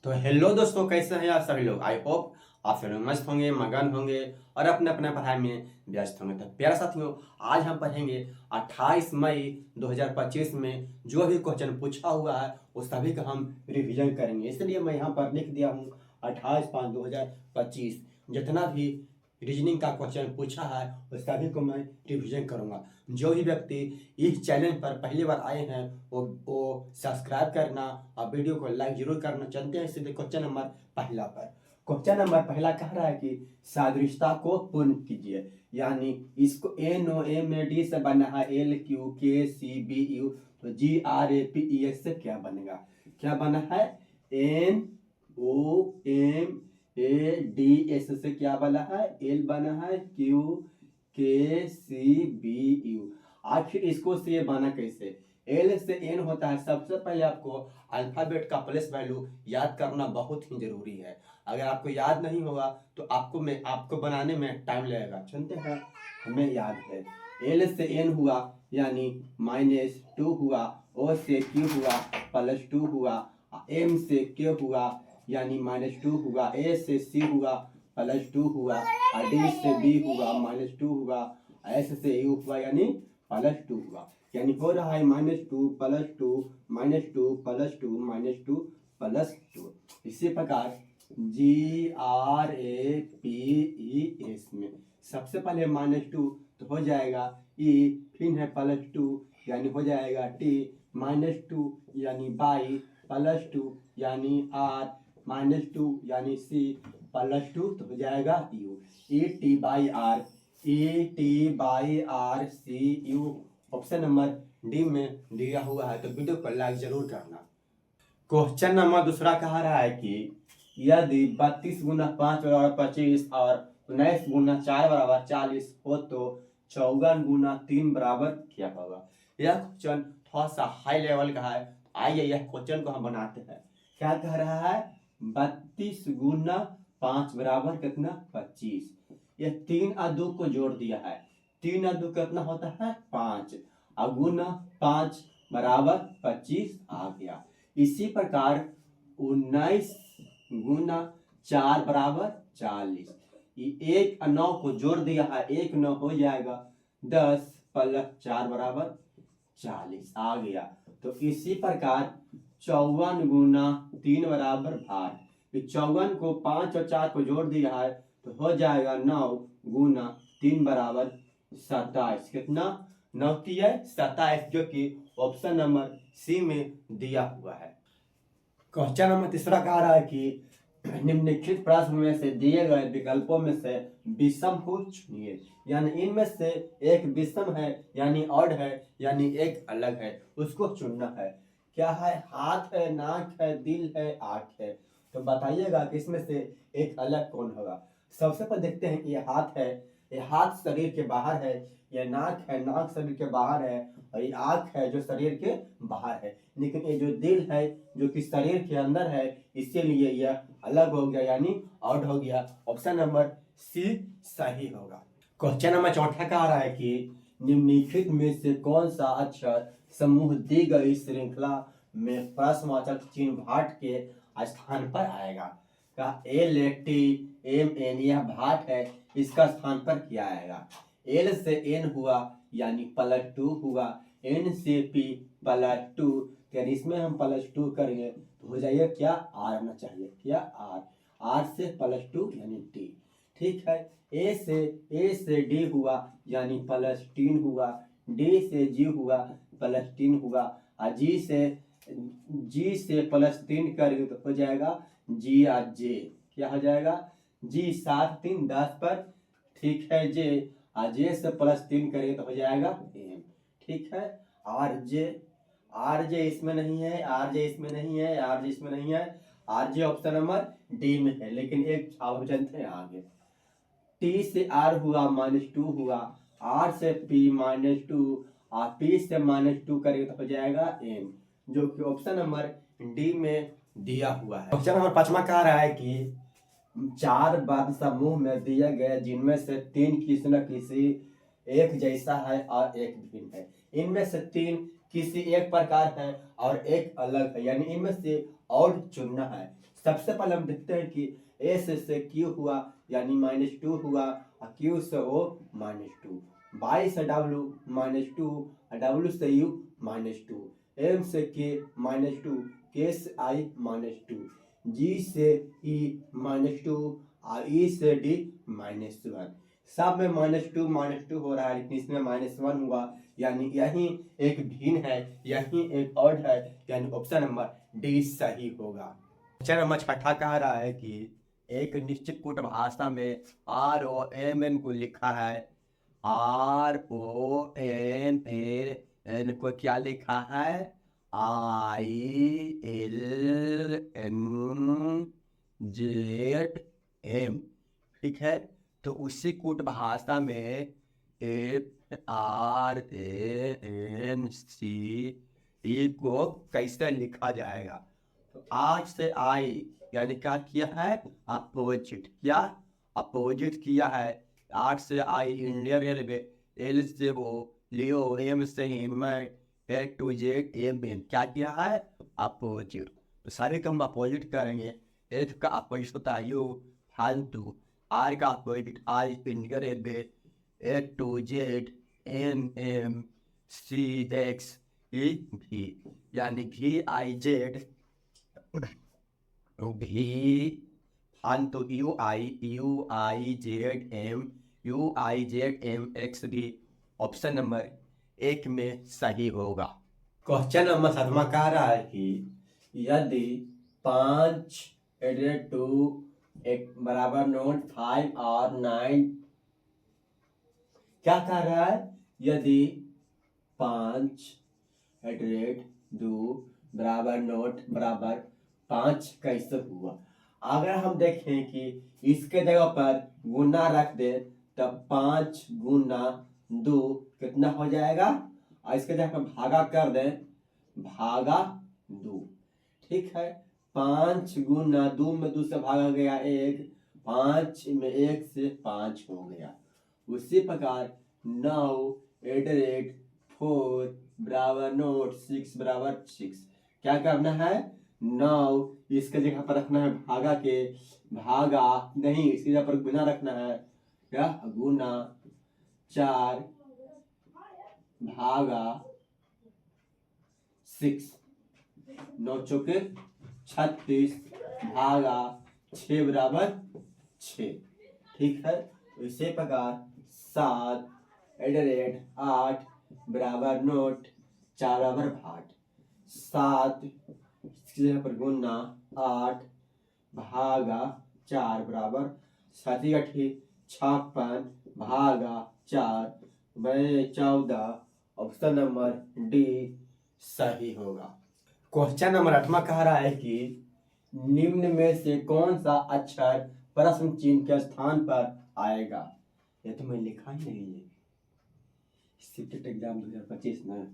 तो हेलो दोस्तों, कैसे हैं आप सभी लोग। आई होप आप सभी लोग मस्त होंगे, मगन होंगे और अपने अपने पढ़ाई में व्यस्त होंगे। तो प्यारे साथियों, आज हम पढ़ेंगे 28 मई 2025 में जो भी क्वेश्चन पूछा हुआ है उस सभी का हम रिवीजन करेंगे। इसलिए मैं यहाँ पर लिख दिया हूँ 28/5/2025। जितना भी रीजनिंग का क्वेश्चन पूछा है उस सभी को मैं रिवीजन करूँगा। जो भी व्यक्ति इस चैनल पर पहली बार आए हैं वो सब्सक्राइब करना और वीडियो को लाइक जरूर करना। चलते हैं सीधे क्वेश्चन नंबर पहला पर। क्वेश्चन नंबर पहला कह रहा है कि सादृश्यता को पूर्ण कीजिए। यानी इसको N O M A D से बना है एल क्यू के सी बी यू, तो G R A P E S से क्या बनेगा? क्या बना है? N O M A D S से क्या बना है? एल बना है, क्यू के सी बी यू। आखिर इसको से ये बना कैसे? एल से एन होता है। सबसे पहले आपको अल्फाबेट का प्लेस वैल्यू याद करना बहुत ही जरूरी है। अगर आपको याद नहीं होगा तो आपको बनाने में टाइम लगेगा। चलते हैं, हमें याद है। एल से एन हुआ यानी -2 हुआ, ओ से क्यू हुआ +2 हुआ, एम से के हुआ यानी -2 हुआ, ए से सी हुआ +2 हुआ, और डी से बी हुआ -2 हुआ, एस से यू हुआ यानी +2 हुआ। यानी हो रहा है -2 +2 -2 +2 -2 +2। इसी प्रकार G R A P E S में सबसे पहले -2 तो हो जाएगा ई, फिर है +2 यानी हो जाएगा टी, -2 यानी बाई, +2 यानी आर, -2 यानी सी, +2 तो हो जाएगा U. E T by R, E T by R C U. Option number D में दिया हुआ है, तो वीडियो को लाइक जरूर करना। क्वेश्चन नंबर दूसरा कह रहा है कि यदि 32 गुना 5 बराबर 25 और 19 गुना 4 बराबर 40 हो तो 54 गुना 3 बराबर क्या होगा? यह क्वेश्चन थोड़ा सा हाई लेवल का है। आइए यह क्वेश्चन को हम बनाते हैं। क्या कह रहा है? 32 गुना 5 बराबर कितना? 25। यह 3 और 2 को जोड़ दिया है। 3 और 2 कितना होता है? 5, और गुना 5 बराबर 25 आ गया। इसी प्रकार 19 गुना 4 बराबर 40। ये 1 और 9 को जोड़ दिया है, 1 9 हो जाएगा 10 + 4 बराबर 40 आ गया। तो इसी प्रकार 54 गुना 3 बराबर 8। 54 को 5 और 4 को जोड़ दिया है तो हो जाएगा 9 गुना 3 बराबर 27। कितना? 9 की है 27, जो कि ऑप्शन नंबर सी में दिया हुआ है। क्वेश्चन नंबर तीसरा कह रहा है कि निम्नलिखित प्रश्न में से दिए गए विकल्पों में से विषम को चुनिए। यानी इनमें से एक विषम है यानी ऑड है यानी एक अलग है, उसको चुनना है। क्या है? हाथ है, नाक है, दिल है, आंख है। तो बताइएगा कि इसमें से एक अलग कौन होगा। सबसे पहले देखते हैं कि ये हाथ है, ये हाथ शरीर के बाहर है। ये नाक है, नाक शरीर के बाहर है। और ये आंख है जो शरीर के बाहर है। लेकिन ये जो दिल है जो कि शरीर के अंदर है, इसीलिए यह अलग हो गया यानी ऑड हो गया। ऑप्शन नंबर सी सही होगा। क्वेश्चन नंबर चौथा कह रहा है कि निम्नलिखित में से कौन सा अक्षर समूह दी गई श्रृंखला में प्रश्नवाचक चिन्ह भाट के स्थान पर आएगा? का एल टी एम एन, यह भाट है, इसका स्थान पर क्या आएगा? एल से एन हुआ यानी +2 हुआ, एन से पी +2, यानी इसमें हम +2 करेंगे तो हो जाएगा क्या? आर आना चाहिए। क्या? आर। आर से +2 यानी डी। ठीक है। ए से डी हुआ यानी +3 हुआ, डी से जी हुआ +3 हुआ, और जी से +3 करेंगे तो हो जाएगा जी और जे। क्या हो जाएगा? जी 7 3 10 पर, ठीक है, जे, और जे से +3 करेंगे तो हो जाएगा एम। ठीक है। आर जे इसमें नहीं है, आर जे इसमें नहीं है, आर जे इसमें नहीं है। R J option number D में है, लेकिन एक आप जानते हैं आगे। टी से आर हुआ -2 हुआ, आर से पी -2, और पी से -2 करेंगे तो हो जाएगा एम, जो कि ऑप्शन नंबर डी में दिया हुआ है। क्वेश्चन नंबर 5वां कह रहा है कि 4 बद समूह में दिए गए जिनमें से 3 किसी न किसी एक जैसा है और एक भिन्न है। इनमें से 3 किसी एक प्रकार है और एक अलग है, यानी इनमें से और चुनना है। सबसे पहले हम देखते हैं कि एस से क्यू हुआ यानी -2 हुआ और क्यू से ओ -2, बाई से डब्ल्यू -2 और डब्ल्यू से यू -2, एम से के -2, के से आई -2, जी से ई -2 और ई से डी -1। सब में -2 हो रहा है लेकिन इसमें -1 हुआ यानी यही एक भिन्न है, यही एक और है, यानी ऑप्शन नंबर डी सही होगा। क्वेश्चन नंबर 6 कह रहा है कि एक निश्चित कूट भाषा में आर ओ एम एन को लिखा है, आर ओ एम एन को क्या लिखा है, I L N Z M. ठीक है, तो उसी कूट भाषा में F R A N C E को कैसे लिखा जाएगा। तो आज से आई यानी क्या किया है, अपोजिट, क्या अपोजिट किया है। आर से आई इंडिया रेलवे, एल से वो लियो, एम से हिम्मत, ए टू जेड एम एन क्या किया है, अपोजिट। तो सारे का हम अपोजिट करेंगे। एफ का अपोजिट होता है यू, फालतू। आर का opposite I India railway, A to Z N M C X E भी, यानी भी आई जेड भी अंत U I Z M X भी ऑप्शन नंबर 1 में सही होगा। क्वेश्चन नंबर 7 कह रहा है कि यदि 5 2 बराबर नोट 5 और 9, क्या कह रहा है, यदि 5 2 बराबर नोट बराबर 5 कैसे हुआ। अगर हम देखें कि इसके जगह पर गुना रख दें तब 5 गुना 2 कितना हो जाएगा, और इसके जगह पर भागा कर दें, भागा 2। ठीक है, 5 गुना 2 में 2 से भागा गया 1, 5 में 1 से 5 हो गया। उसी प्रकार 9 4 बराबर नोट 6 बराबर 6, क्या करना है, 9 इसके जगह पर रखना है भागा के, भागा नहीं इसकी जगह पर गुना रखना है, क्या गुना 4 भागा 6, 9 चौके 36 भागा 6 बराबर 6। ठीक है, इसी प्रकार 7 8 बराबर नोट 4 बराबर भाट, 7 इसकी जगह पर गुना 8 भागा 4 बराबर 7 56 भागा 4 14, ऑप्शन नंबर डी सही होगा। क्वेश्चन नंबर 8 कह रहा है कि निम्न में से कौन सा अक्षर प्रश्न चिन्ह के स्थान पर आएगा। ये तो मैं लिखा ही नहीं है, सीटेट एग्जाम 2025 ना।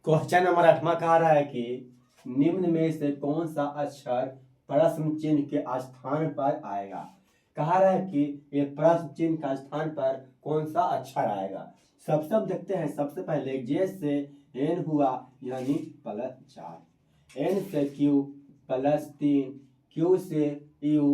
क्वेश्चन नंबर 8 कह रहा है कि निम्न में से कौन सा अक्षर प्रश्न चिन्ह के स्थान पर आएगा। कहा रहा है कि ये प्रश्न चिन्ह का स्थान पर कौन सा अक्षर आएगा। सबसे हम देखते हैं, सबसे पहले जे से एन हुआ यानी +4, एन से क्यू +3, क्यू से यू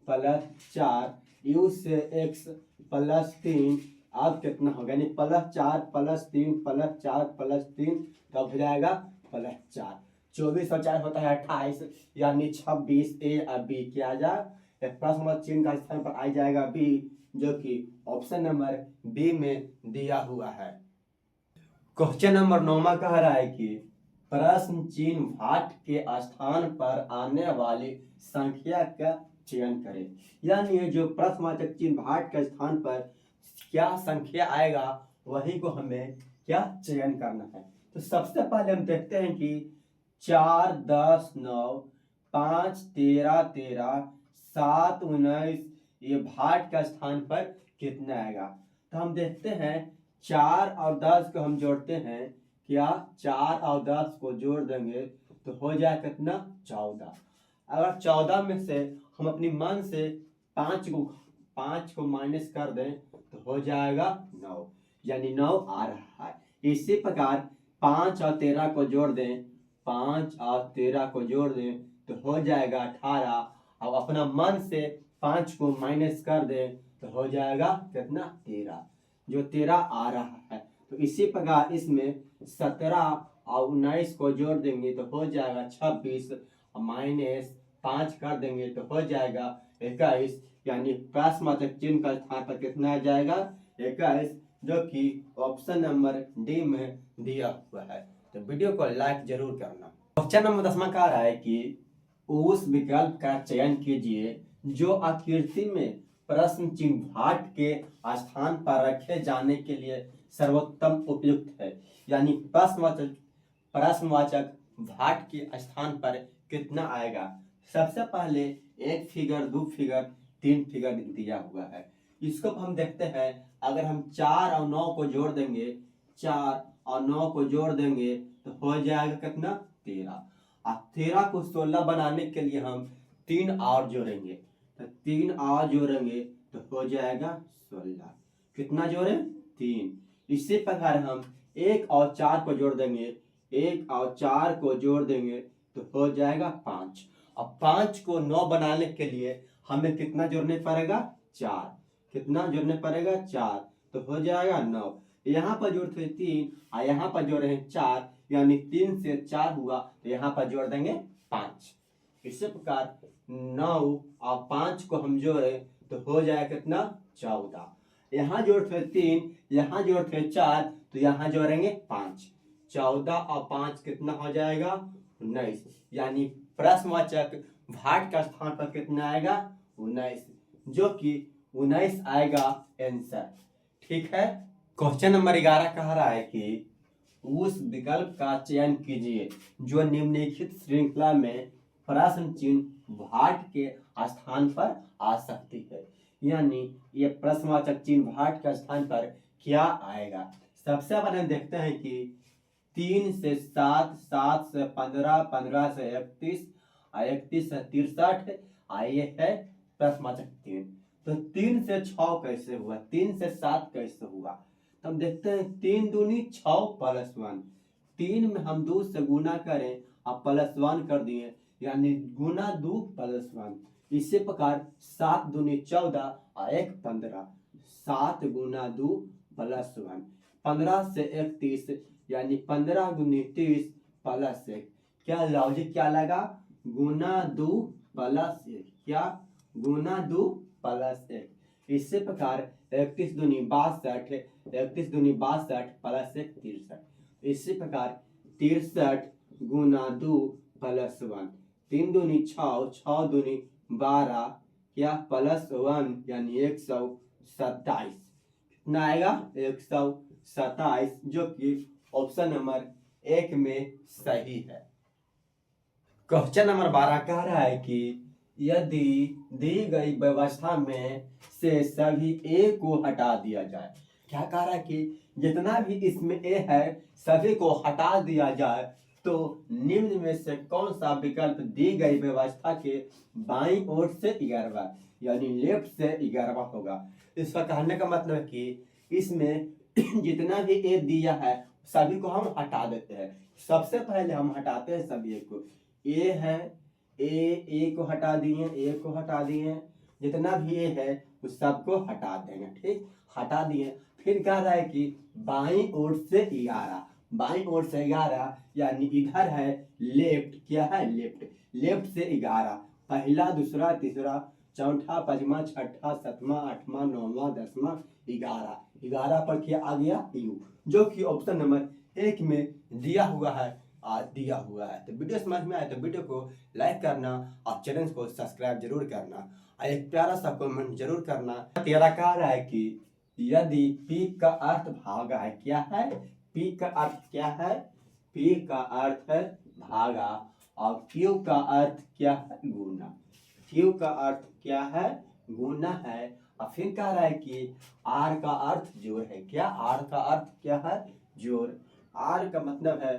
+4, यू से एक्स +3, अब कितना होगा, यानी +4 +3 +4 +3 तब हो जाएगा +4। 24 और 4 होता है 28, यानी 26 ए और बी किया जाए, प्रश्न चिन्ह का स्थान पर आ जाएगा बी, जो कि ऑप्शन नंबर बी में दिया हुआ है। क्वेश्चन नंबर 9 कह रहा है कि प्रश्न चिन्ह भाट के स्थान पर आने वाली संख्या का चयन करें। यानी जो प्रश्नवाचक चिन्ह भाट के स्थान पर क्या संख्या आएगा वही को हमें क्या चयन करना है। तो सबसे पहले हम देखते हैं कि 4, 10, 9, 5, 13, 13, 7, 19 ये भाट का स्थान पर कितना आएगा। तो हम देखते हैं 4 और 10 को हम जोड़ते हैं, क्या 4 और 10 को जोड़ देंगे तो हो जाए कितना 14। अगर 14 में से हम अपनी मन से 5 को माइनस कर दें तो हो जाएगा 9, यानी 9 आ रहा है। इसी प्रकार 5 और 13 को जोड़ दें, 5 और 13 को जोड़ दें तो हो जाएगा 18। अब अपना मन से 5 को माइनस कर दें तो हो जाएगा कितना 13, जो 13 आ रहा है। तो इसी प्रकार इसमें 17 और 19 को जोड़ देंगे तो हो जाएगा 26, माइनस 5 कर देंगे तो हो जाएगा 21, यानी प्रश्नवाचक चिन्ह का स्थान पर कितना आ जाएगा 21, जो कि ऑप्शन नंबर डी में दिया हुआ है। तो वीडियो को लाइक जरूर करना। क्वेश्चन नंबर 10 कह रहा है कि उस विकल्प का चयन कीजिए जो आकृति में प्रश्न चिन्ह भाट के स्थान पर रखे जाने के लिए सर्वोत्तम उपयुक्त है। यानी प्रश्नवाचक भाट के स्थान पर कितना आएगा। सबसे पहले 1 फिगर, 2 फिगर, 3 फिगर दिया हुआ है। इसको हम देखते हैं, अगर हम 4 और 9 को जोड़ देंगे, 4 और 9 को जोड़ देंगे तो हो जाएगा कितना 13। और 13 को 16 बनाने के लिए हम 3 और जोड़ेंगे, तो 3 और जोड़ेंगे तो हो जाएगा 16। कितना जोड़े 3। इसी प्रकार हम 1 और 4 को जोड़ देंगे, 1 और 4 को जोड़ देंगे तो हो जाएगा 5। अब 5 को 9 बनाने के लिए हमें कितना जोड़ने पड़ेगा 4। कितना जोड़ने पड़ेगा 4, तो हो जाएगा 9। यहाँ पर जोड़ते 3 और यहाँ पर जोड़ रहे हैं 4, यानी 3 से 4 हुआ तो यहाँ पर जोड़ देंगे 5। इसी प्रकार 9 और 5 को हम जोड़े तो हो जाएगा कितना 14। यहाँ जोड़ते 3, यहाँ जोड़ते 4, तो यहाँ जोड़ेंगे 5। 14 और 5 कितना हो जाएगा 19, यानी प्रश्नवाचक भाट का स्थान पर कितना आएगा 19, जो कि 19 आएगा आंसर। ठीक है। क्वेश्चन नंबर 11 कह रहा है कि उस विकल्प का चयन कीजिए जो निम्नलिखित श्रृंखला में प्रश्न चिन्ह भाट के स्थान पर आ सकती है। यानी ये प्रश्नवाचक चिन्ह भाट के स्थान पर क्या आएगा। सबसे पहले देखते हैं कि 3 से 7, 7 से 15, 15 से 31, 31 से 63, ये है प्रश्नवाचक चिन्ह। तो 3 से 6 कैसे हुआ, 3 से 7 कैसे हुआ। तो हम देखते हैं 3 दूनी 6 प्लस 1, 3 में हम 2 से गुना करें और प्लस 1 कर दिए, यानी गुना 2 प्लस 1। इसी प्रकार 7 दूनी 14 और 1 15, 7 गुना 2 प्लस 1, 15 से 31, यानी 15 गुनी 30 प्लस 1। क्या लॉजिक क्या लगा, गुना 2 प्लस 1, क्या गुना 2 प्लस 1। इसी प्रकार 31 दूनी 62, 31 दूनी 62 प्लस 1 63। इसी प्रकार 63 गुना 2 प्लस 1, 3 दूनी 6, 6 दूनी 12, क्या प्लस 1, यानी 127। कितना आएगा 127, जो कि ऑप्शन नंबर 1 में सही है। क्वेश्चन नंबर 12 कह रहा है कि यदि दी गई व्यवस्था में से सभी ए को हटा दिया जाए। क्या कह रहा है कि जितना भी इसमें ए है सभी को हटा दिया जाए तो निम्न में से कौन सा विकल्प दी गई व्यवस्था के बाईं ओर से 11वां, यानी लेफ्ट से 11वां होगा। इसका कहने का मतलब है कि इसमें जितना भी ए दिया है सभी को हम हटा देते हैं। सबसे पहले हम हटाते हैं सभी ए को। ए है, ए को हटा दिए, ए को हटा दिए, जितना भी ए है उस सबको हटा देंगे। ठीक, हटा दिए। फिर कह रहा है कि बाईं ओर से 11, बाईं ओर से 11, यानी इधर है लेफ्ट, क्या है लेफ्ट, लेफ्ट से 11, पहला, दूसरा, तीसरा, चौथा, पांचवा, छठा, सातवां, आठवां, 9वां, 10वां, 11 पर क्या आ गया यू, जो कि ऑप्शन नंबर 1 में दिया हुआ है। दिया हुआ है। तो वीडियो समझ में आए तो वीडियो को लाइक करना और चैनल को सब्सक्राइब जरूर करना और एक प्यारा सा कमेंट जरूर करना। तेरा कह रहा है कि यदि P का अर्थ भागा है, क्या है P का अर्थ क्या है, P का अर्थ है भागा और Q का अर्थ क्या है, गुना। Q का अर्थ क्या है, गुना है। और फिर कह रहा है कि R का अर्थ जोड़ है, क्या R का अर्थ क्या है, जोड़। R का मतलब है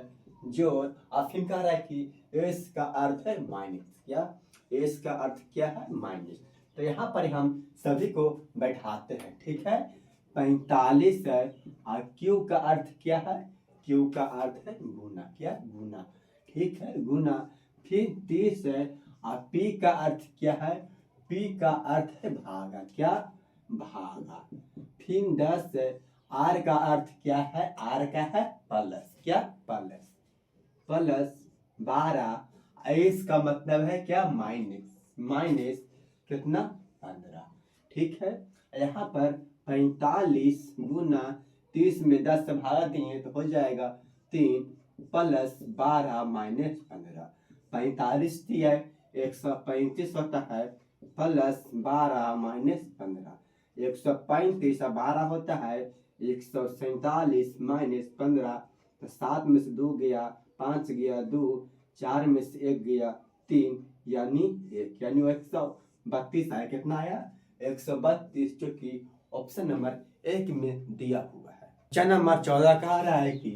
जोड़। और फिर कह रहा है कि S का अर्थ है माइनस, क्या S का अर्थ क्या है, माइनस। तो यहाँ पर हम सभी को बैठाते हैं, ठीक है। 45 है और Q का अर्थ क्या है, Q का अर्थ है गुना, क्या गुना, ठीक है, गुना। फिर 30 है और P का अर्थ क्या है, P का अर्थ है भागा, क्या भागा। फिर 10 है, R का अर्थ क्या है, R का है प्लस, क्या प्लस, प्लस 12। S का मतलब है क्या, माइनस, माइनस कितना 15, ठीक है। यहाँ पर 45 गुना 30 में 10 से भागा देंगे तो हो जाएगा 3 प्लस 12 माइनस 15। 45 दिया 135 होता है प्लस 12 माइनस 15। 135 और 12 होता है 147 माइनस 15। तो 7 में से 2 गया, 5 गया 2, 4 में से 1 गया 3, यानी 1, यानी 132 आया। कितना आया, 132, जो कि ऑप्शन नंबर 1 में दिया हुआ है। क्वेश्चन नंबर 14 कह रहा है कि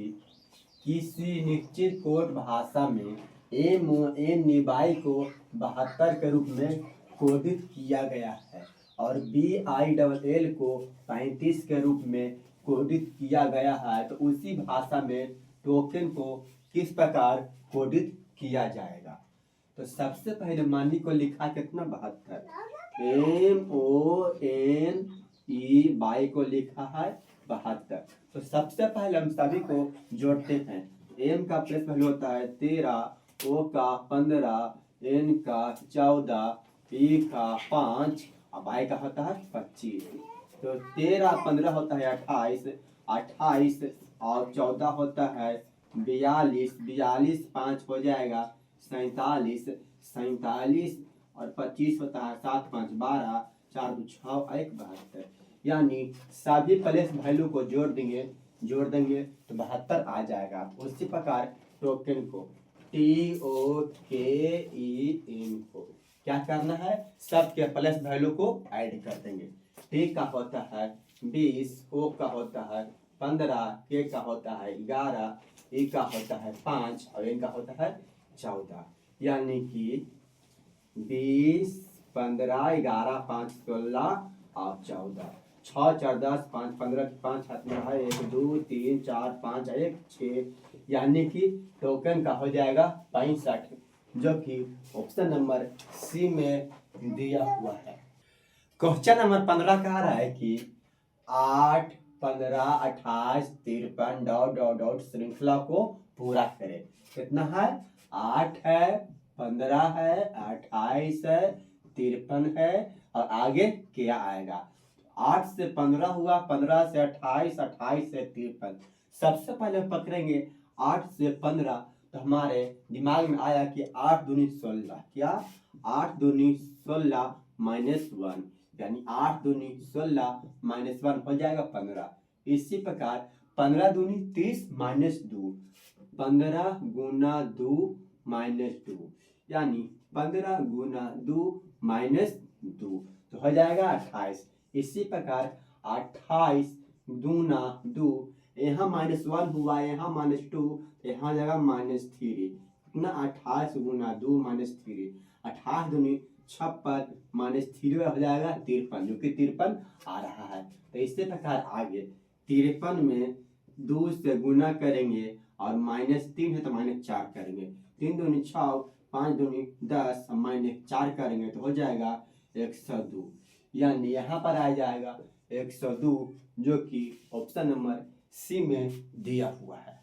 किसी निश्चित कोड भाषा में एन निबाई को 72 के रूप में कोडित किया गया है और BILL को 35 के रूप में कोडित किया गया है। तो उसी भाषा में टोकन को किस प्रकार कोडित किया जाएगा। तो सबसे पहले मानी को लिखा कितना 72, MONE को लिखा है 72। तो सबसे पहले हम सभी को जोड़ते हैं। M का प्लस वैल्यू होता है 13, O का 15, N का 14, E का 5 और Y का होता है 25। तो 13 15 होता है 28, 28 और 14 होता है 42, 42 5 हो जाएगा 47, 47 और 25 होता है 7 5 12, 4 2 6 1 72। यानी सभी प्लेस वैल्यू को जोड़ देंगे तो 72 आ जाएगा। उसी प्रकार टोकन को TOKEN को क्या करना है, सबके प्लस वैल्यू को ऐड कर देंगे। T का होता है 20, O का होता है 15, K का होता है 11, E का होता है 5 और N का होता है 14। यानी कि 20 15 11 5 16 और 14, 6 4 10 5 15 5 हाथ में है 1 2 3 4 5 1 6, यानी कि टोकन का हो जाएगा 65, जो कि ऑप्शन नंबर सी में दिया हुआ है। क्वेश्चन नंबर 15 कह रहा है कि 8 15 28 53 डॉट डॉट डॉट श्रृंखला को पूरा करें। कितना है, 8 है 15 है 28 है 53 है और आगे क्या आएगा। 8 से 15 हुआ, 15 से 28, 28 से 53। सबसे पहले पकड़ेंगे 8 से 15। तो हमारे दिमाग में आया कि 8 दूनी 16, क्या 8 दूनी 16 माइनस 1, यानी 8 दूनी 16 माइनस 1 हो जाएगा 15। इसी प्रकार 15 दूनी 30 माइनस 2, 15 गुना 2 माइनस 2, यानी 15 गुना 2 माइनस 2 तो हो जाएगा 28। इसी प्रकार 28 दूना 2, यहाँ -1 हुआ, यहाँ -2, यहाँ जाएगा -3। कितना 28 गुना 2 -3, 28 दूनी 56 -3 हो जाएगा 53, जो कि 53 आ रहा है। तो इसी प्रकार आगे 53 में 2 से गुना करेंगे और -3 है तो -4 करेंगे, 3 दूनी 6, 5 दूनी 10, -4 करेंगे तो हो जाएगा 102। यानी यहाँ पर आ जाएगा 102, जो कि ऑप्शन नंबर सी में दिया हुआ है।